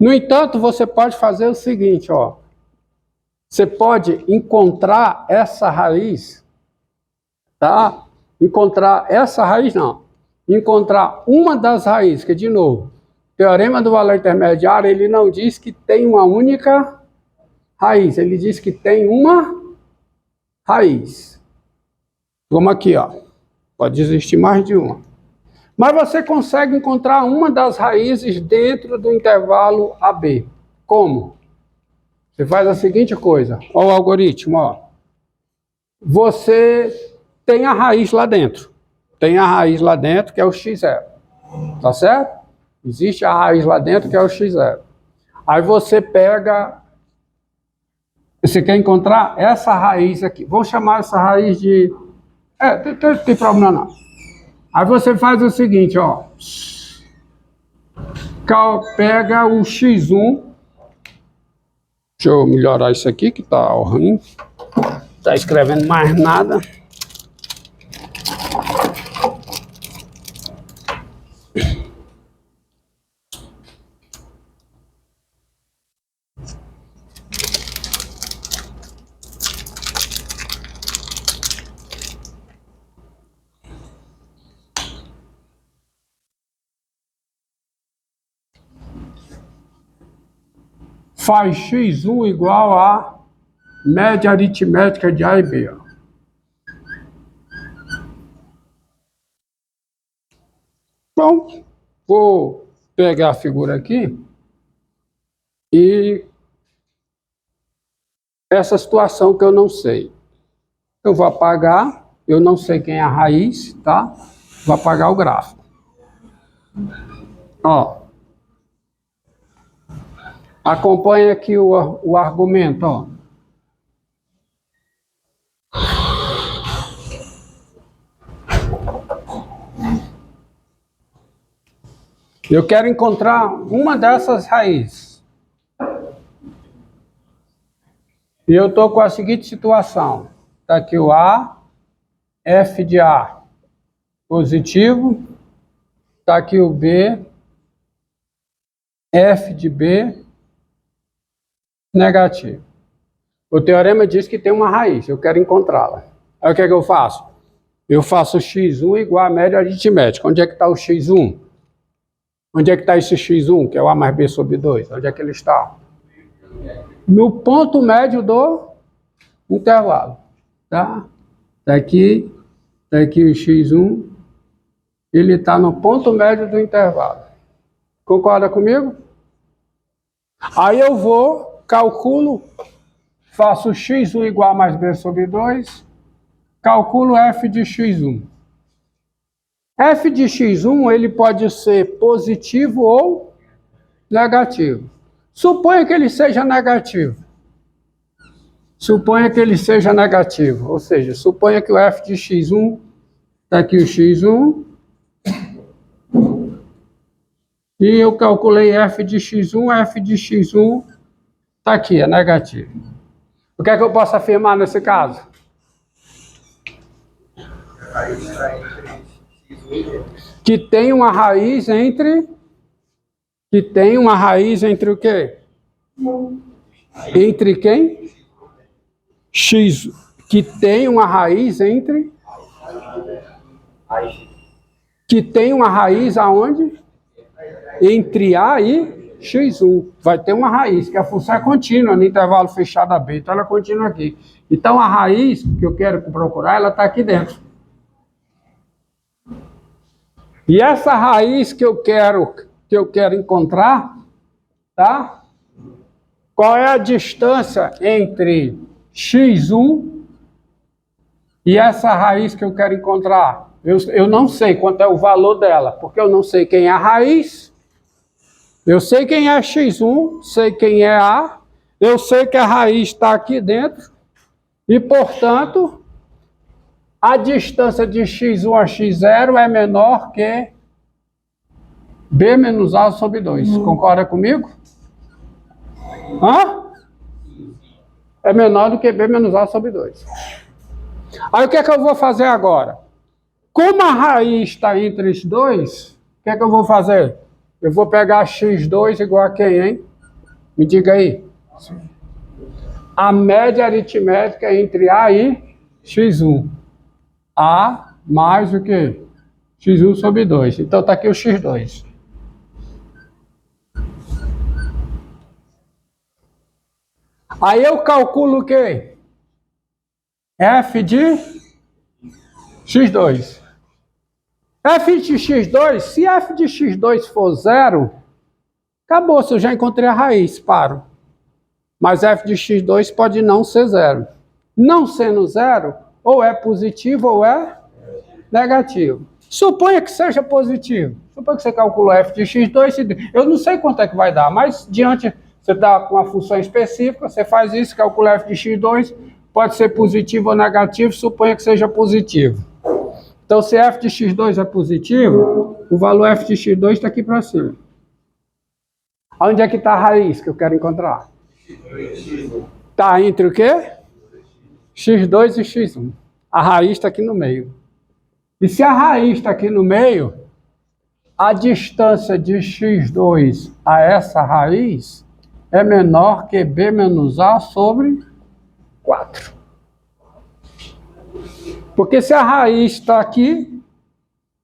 No entanto, você pode fazer o seguinte, ó. Você pode encontrar essa raiz, tá? Encontrar essa raiz, não. Encontrar uma das raízes, que de novo, o teorema do valor intermediário, ele não diz que tem uma única raiz, ele diz que tem uma raiz. Como aqui, ó. Pode existir mais de uma. Mas você consegue encontrar uma das raízes dentro do intervalo AB. Como? Você faz a seguinte coisa. Olha o algoritmo, ó. Você tem a raiz lá dentro. Tem a raiz lá dentro, que é o x0. Tá certo? Existe a raiz lá dentro, que é o x0. Aí você pega... Você quer encontrar essa raiz aqui. Vamos chamar essa raiz de... não tem problema não. Aí você faz o seguinte, ó. Pega o x1. Deixa eu melhorar isso aqui, que tá ruim. Tá escrevendo mais nada. Faz x1 igual a média aritmética de A e B. Ó. Bom, vou pegar a figura aqui e essa situação que eu não sei. Eu vou apagar, eu não sei quem é a raiz, tá? Vou apagar o gráfico. Ó. Acompanha aqui o argumento, ó. Eu quero encontrar uma dessas raízes. E eu estou com a seguinte situação. Está aqui o A, F de A positivo. Está aqui o B, F de B negativo. O teorema diz que tem uma raiz, eu quero encontrá-la. Aí o que é que eu faço? Eu faço x1 igual a média aritmética. Onde é que está o x1? Onde é que está esse x1, que é o A mais B sobre 2? Onde é que ele está? No ponto médio do intervalo. Tá? Tá aqui o x1, ele está no ponto médio do intervalo. Concorda comigo? Aí eu vou, calculo, faço x1 igual a mais b sobre 2, calculo f de x1. F de x1 ele pode ser positivo ou negativo. Suponha que ele seja negativo. Suponha que ele seja negativo, ou seja, suponha que o f de x1, está aqui o x1, e eu calculei f de x1 está aqui, é negativo. O que é que eu posso afirmar nesse caso? Que tem uma raiz entre... Que tem uma raiz entre o quê? Entre quem? X. Que tem uma raiz entre... Que tem uma raiz aonde? Entre A e x1. Vai ter uma raiz, que a função é contínua no intervalo fechado AB. Então ela é contínua aqui. Então a raiz que eu quero procurar, ela está aqui dentro. E essa raiz que eu quero encontrar, tá? Qual é a distância entre x1 e essa raiz que eu quero encontrar? Eu não sei quanto é o valor dela, porque eu não sei quem é a raiz. Eu sei quem é x1, sei quem é A, eu sei que a raiz está aqui dentro, e, portanto, a distância de x1 a x0 é menor que B menos A sobre 2. Concorda comigo? Hã? É menor do que B menos A sobre 2. Aí o que é que eu vou fazer agora? Como a raiz está entre os dois, o que é que eu vou fazer? Eu vou pegar x2 igual a quem, hein? Me diga aí. A média aritmética entre A e x1. A mais o quê? x1 sobre 2. Então está aqui o x2. Aí eu calculo o quê? F de x2. F de x2, se f de x2 for 0, acabou, se eu já encontrei a raiz, paro. Mas f de x2 pode não ser 0. Não sendo 0, ou é positivo ou é negativo. Suponha que seja positivo. Suponha que você calculou f de x2, eu não sei quanto é que vai dar, mas diante, você está com uma função específica, você faz isso, calcula f de x2, pode ser positivo ou negativo, suponha que seja positivo. Então, se f de x2 é positivo, o valor f de x2 está aqui para cima. Onde é que está a raiz que eu quero encontrar? Está entre o quê? x2 e x1. A raiz está aqui no meio. E se a raiz está aqui no meio, a distância de x2 a essa raiz é menor que b menos a sobre 4. Porque se a raiz está aqui,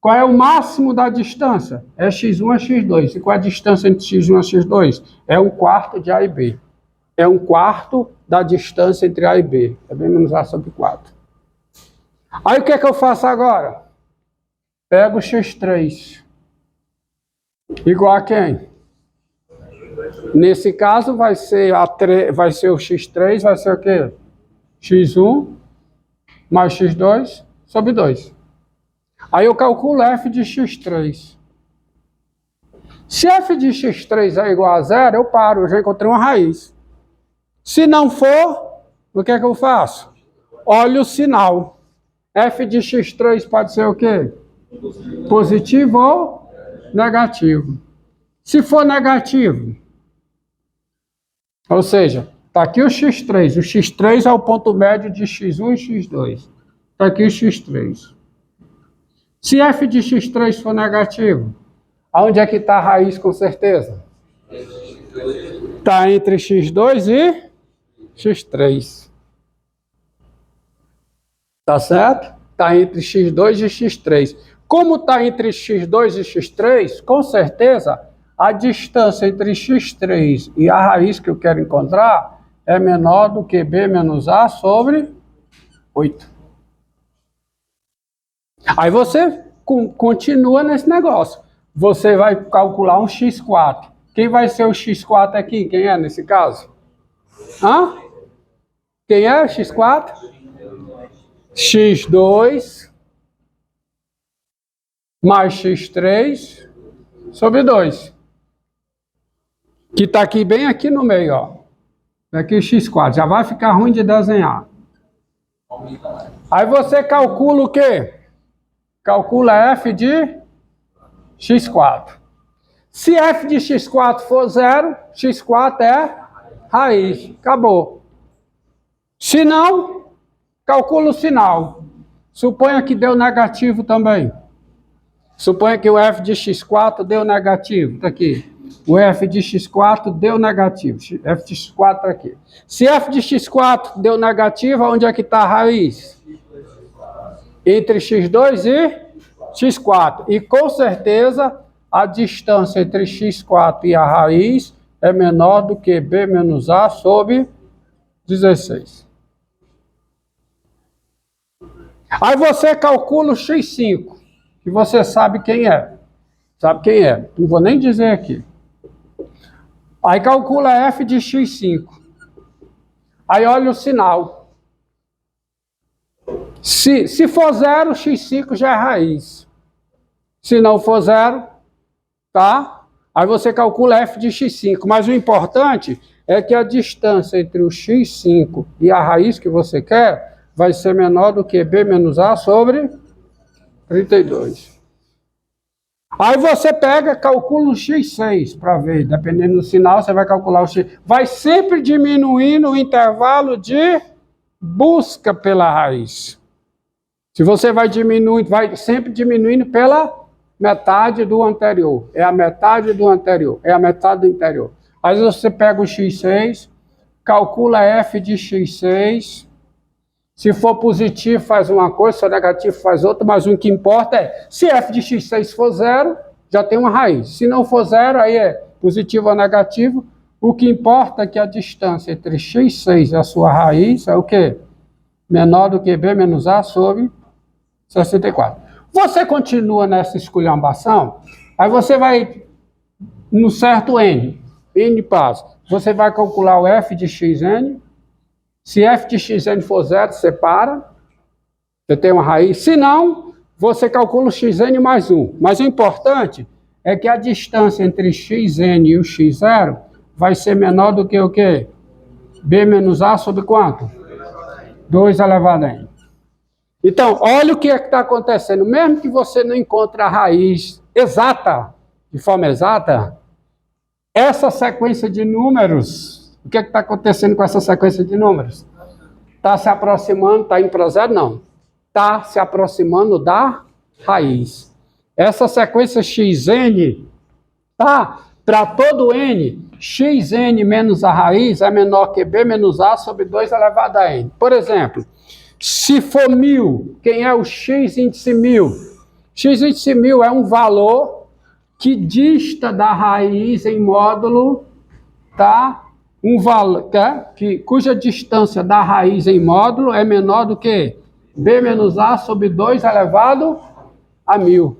qual é o máximo da distância? É x1 a x2. E qual é a distância entre x1 e x2? É 1/4 de A e B. É 1/4 da distância entre A e B. É b menos a sobre 4. Aí o que é que eu faço agora? Pego o x3. Igual a quem? Nesse caso vai ser o x3, vai ser o quê? x1 mais x2 sobre 2. Aí eu calculo f de x3. Se f de x3 é igual a 0, eu paro, eu já encontrei uma raiz. Se não for, o que é que eu faço? Olho o sinal. F de x3 pode ser o quê? Positivo ou negativo. Se for negativo, ou seja, está aqui o x3. O x3 é o ponto médio de x1 e x2. Está aqui o x3. Se f de x3 for negativo, aonde é que está a raiz com certeza? Está entre x2 e x3. Tá certo? Está entre x2 e x3. Como está entre x2 e x3, com certeza a distância entre x3 e a raiz que eu quero encontrar é menor do que b menos a sobre 8. Aí você continua nesse negócio. Você vai calcular um x4. Quem vai ser o x4 aqui? Quem é nesse caso? Hã? Quem é o x4? x2 mais x3 sobre 2. Que está aqui, bem aqui no meio, ó. Aqui o x4. Já vai ficar ruim de desenhar. Aí você calcula o quê? Calcula f de x4. Se f de x4 for 0, x4 é raiz. Acabou. Se não, calcula o sinal. Suponha que deu negativo também. Suponha que o f de x4 deu negativo. Está aqui. O f de x4 deu negativo. F de x4 está aqui. Se f de x4 deu negativo, onde é que está a raiz? Entre x2 e x4. E com certeza a distância entre x4 e a raiz é menor do que b menos a sobre 16. Aí você calcula o x5, que você sabe quem é. Sabe quem é? Não vou nem dizer aqui. Aí calcula f de x5. Aí olha o sinal. Se for 0, x5 já é raiz. Se não for 0, tá? Aí você calcula f de x5. Mas o importante é que a distância entre o x5 e a raiz que você quer vai ser menor do que b menos a sobre 32. Aí você pega, calcula o x6 para ver. Dependendo do sinal, você vai calcular o x. Vai sempre diminuindo o intervalo de busca pela raiz. Se você vai diminuindo, vai sempre diminuindo pela metade do anterior. É a metade do anterior. É a metade do anterior. Aí você pega o x6, calcula f de x6. Se for positivo, faz uma coisa, se for negativo, faz outra, mas o que importa é, se f de x6 for zero, já tem uma raiz. Se não for zero, aí é positivo ou negativo. O que importa é que a distância entre x6 e a sua raiz é o quê? Menor do que b menos a sobre 64. Você continua nessa esculhambação, aí você vai no certo n passa. Você vai calcular o f de xn. Se f de xn for zero, separa. Você tem uma raiz. Se não, você calcula o xn mais 1. Mas o importante é que a distância entre xn e o x0 vai ser menor do que o quê? B menos A sobre quanto? 2 elevado a n. Então, olha o que está acontecendo. Mesmo que você não encontre a raiz exata, de forma exata, essa sequência de números, o que está acontecendo com essa sequência de números? Está se aproximando, está indo para zero? Não. Está se aproximando da raiz. Essa sequência xn, tá? Para todo n, xn menos a raiz é menor que b menos a sobre 2 elevado a n. Por exemplo, se for 1000, quem é o x índice 1000? X índice 1000 é um valor que dista da raiz em módulo, tá? Um valor cuja distância da raiz em módulo é menor do que b menos a sobre 2 elevado a 1000.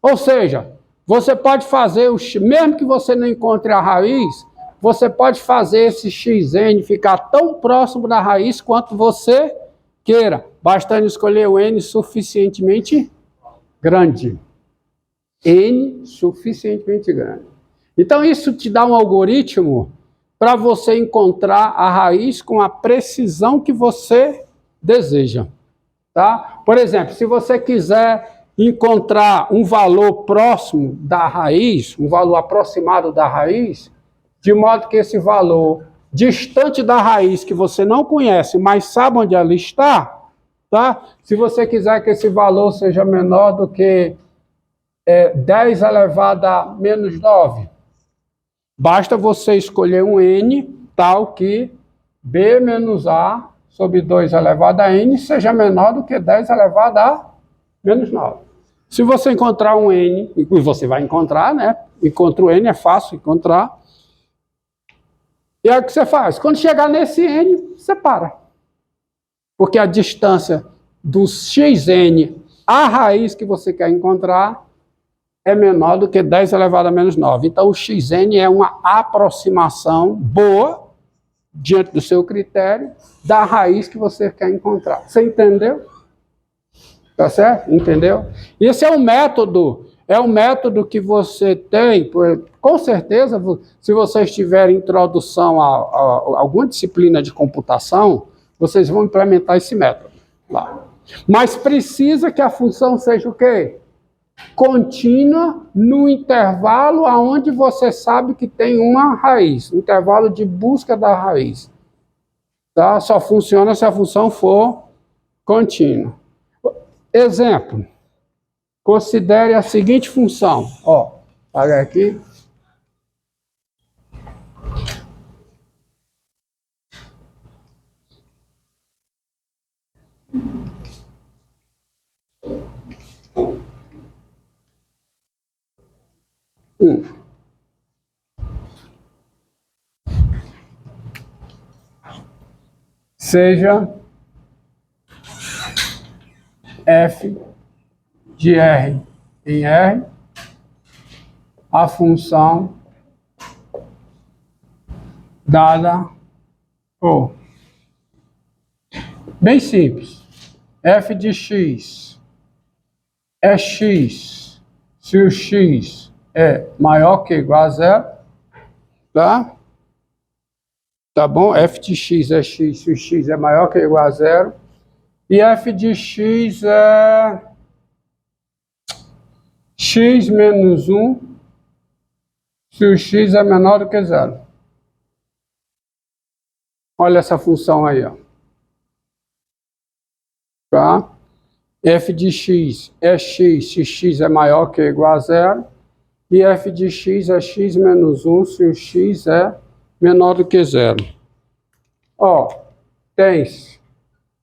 Ou seja, você pode fazer, mesmo que você não encontre a raiz, você pode fazer esse xn ficar tão próximo da raiz quanto você queira, bastando escolher o n suficientemente grande. N suficientemente grande. Então isso te dá um algoritmo para você encontrar a raiz com a precisão que você deseja. Tá? Por exemplo, se você quiser encontrar um valor próximo da raiz, um valor aproximado da raiz, de modo que esse valor distante da raiz que você não conhece, mas sabe onde ela está, tá? Se você quiser que esse valor seja menor do que 10 elevado a menos 9, basta você escolher um n tal que b menos a sobre 2 elevado a n seja menor do que 10 elevado a menos 9. Se você encontrar um n, e você vai encontrar, né? Encontra o n, é fácil encontrar. E aí o que você faz? Quando chegar nesse n, você para. Porque a distância do xn à raiz que você quer encontrar é menor do que 10 elevado a menos 9. Então, o xn é uma aproximação boa, diante do seu critério, da raiz que você quer encontrar. Você entendeu? Tá certo? Entendeu? Esse é um método que você tem, com certeza, se vocês tiverem introdução a alguma disciplina de computação, vocês vão implementar esse método lá. Mas precisa que a função seja o quê? Contínua no intervalo aonde você sabe que tem uma raiz, intervalo de busca da raiz. Tá? Só funciona se a função for contínua. Exemplo, considere a seguinte função. Ó, olha aqui. Seja f de R em R a função dada por. Bem simples. F de x é x se o x é maior que ou igual a zero, tá? Tá bom? F de x é x se o x é maior que ou igual a zero. E f de x é x menos 1 se o x é menor do que zero. Olha essa função aí, ó. Tá? F de x é x se x é maior que ou igual a zero. E f de x é x menos 1 se o x é menor do que zero. Ó, tens.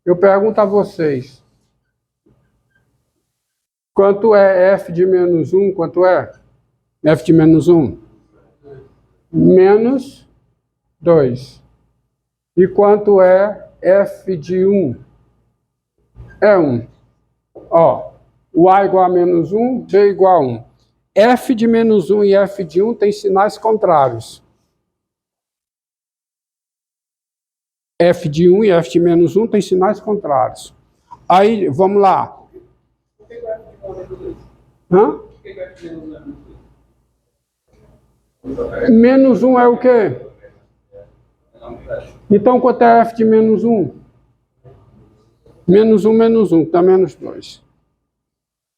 Eu pergunto a vocês. Quanto é f de menos 1? Quanto é? F de menos 1? Menos 2. E quanto é f de 1? É 1. Ó, o A igual a menos 1, B igual a 1. F de menos 1 e F de 1 têm sinais contrários. F de 1 e F de menos 1 têm sinais contrários. Aí, vamos lá. Por que o F de 1 é menos 2? Hã? Por que o F de 1 é menos 2? Menos 1 é o quê? Então, quanto é F de menos 1? Menos 1, menos 1, dá menos 2.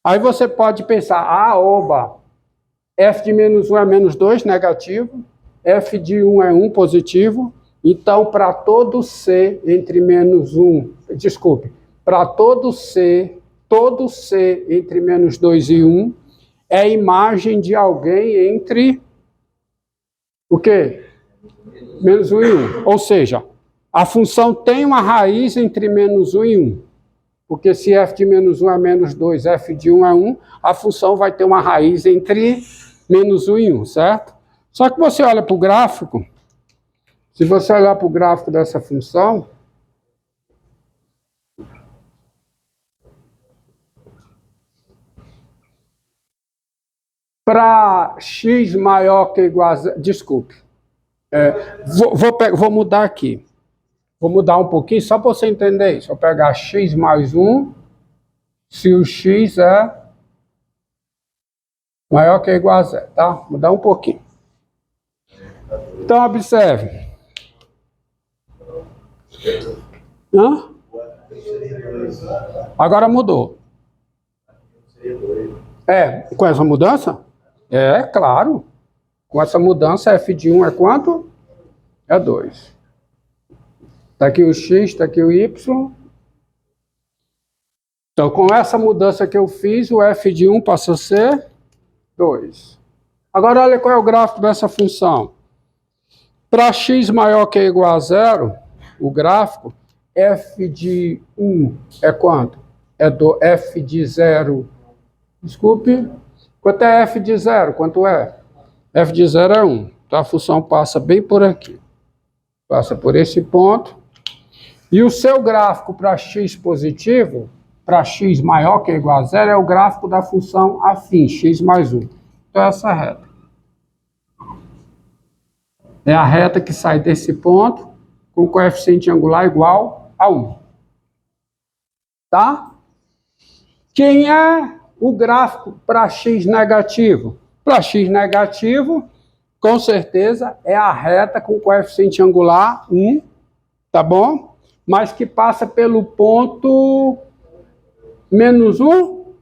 Aí você pode pensar, oba, F de menos 1 é menos 2, negativo. F de 1 é 1, positivo. Então, para todo C entre menos 1, desculpe, para todo C entre menos 2 e 1, é a imagem de alguém entre o quê? Menos 1 e 1. Ou seja, a função tem uma raiz entre menos 1 e 1. Porque se f de menos 1 é menos 2, f de 1 é 1, a função vai ter uma raiz entre menos 1 e 1, certo? Só que você olha para o gráfico, se você olhar para o gráfico dessa função, para x maior que ou igual a 0, desculpe, vou mudar aqui. Vou mudar um pouquinho só para você entender isso. Vou pegar x mais 1, se o x é maior que ou igual a 0, tá? Mudar um pouquinho. Então, observe. Hã? Agora mudou. Com essa mudança? Claro. Com essa mudança, f de 1 é quanto? É 2. Está aqui o x, está aqui o y. Então, com essa mudança que eu fiz, o f de 1 passa a ser 2. Agora, olha qual é o gráfico dessa função. Para x maior que ou igual a 0, o gráfico, f de 1 é quanto? É do f de 0. Desculpe. Quanto é f de 0? Quanto é? F de 0 é 1. Então, a função passa bem por aqui. Passa por esse ponto. E o seu gráfico para x positivo, para x maior que ou igual a 0, é o gráfico da função afim, x mais 1. Então, essa reta. É a reta que sai desse ponto com coeficiente angular igual a 1. Tá? Quem é o gráfico para x negativo? Para x negativo, com certeza, é a reta com coeficiente angular 1, tá bom? Mas que passa pelo ponto menos 1,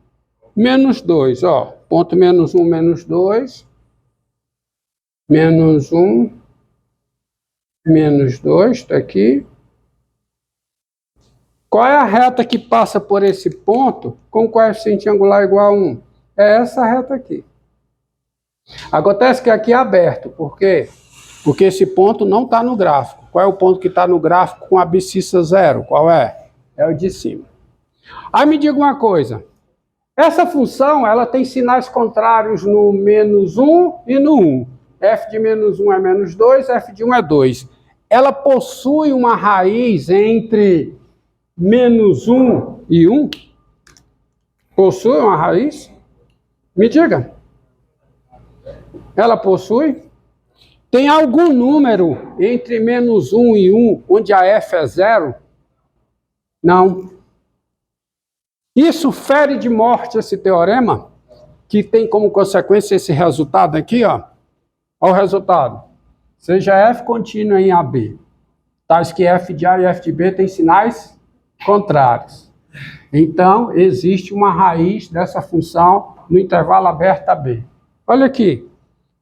menos 2, ó. Ponto menos 1, menos 2, menos 1, menos 2, está aqui. Qual é a reta que passa por esse ponto com coeficiente angular igual a 1? É essa reta aqui. Acontece que aqui é aberto, por quê? Porque esse ponto não está no gráfico. Qual é o ponto que está no gráfico com a abscissa 0? Qual é? É o de cima. Aí me diga uma coisa. Essa função, ela tem sinais contrários no menos 1 e no 1. F de menos 1 é menos 2, F de 1 é 2. Ela possui uma raiz entre menos 1 e 1? Possui uma raiz? Me diga. Ela possui? Tem algum número entre menos 1 e 1, onde a f é 0? Não. Isso fere de morte esse teorema, que tem como consequência esse resultado aqui, ó. Olha o resultado. Seja f contínua em AB, tais que f de A e f de B têm sinais contrários. Então, existe uma raiz dessa função no intervalo aberto AB. Olha aqui.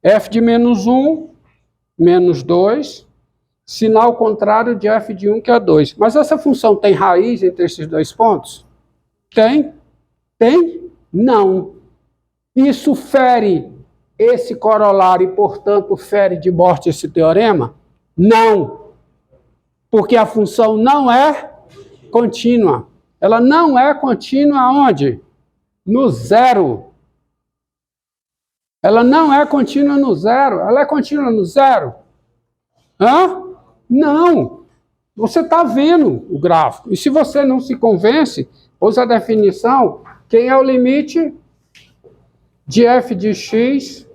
F de menos 1, menos 2, sinal contrário de f de 1, que é 2. Mas essa função tem raiz entre esses dois pontos? Tem? Tem? Não. Isso fere esse corolário e, portanto, fere de morte esse teorema? Não. Porque a função não é contínua. Ela não é contínua onde? No zero. Ela não é contínua no zero. Ela é contínua no zero? Hã? Não. Você está vendo o gráfico. E se você não se convence, usa a definição, quem é o limite de f de x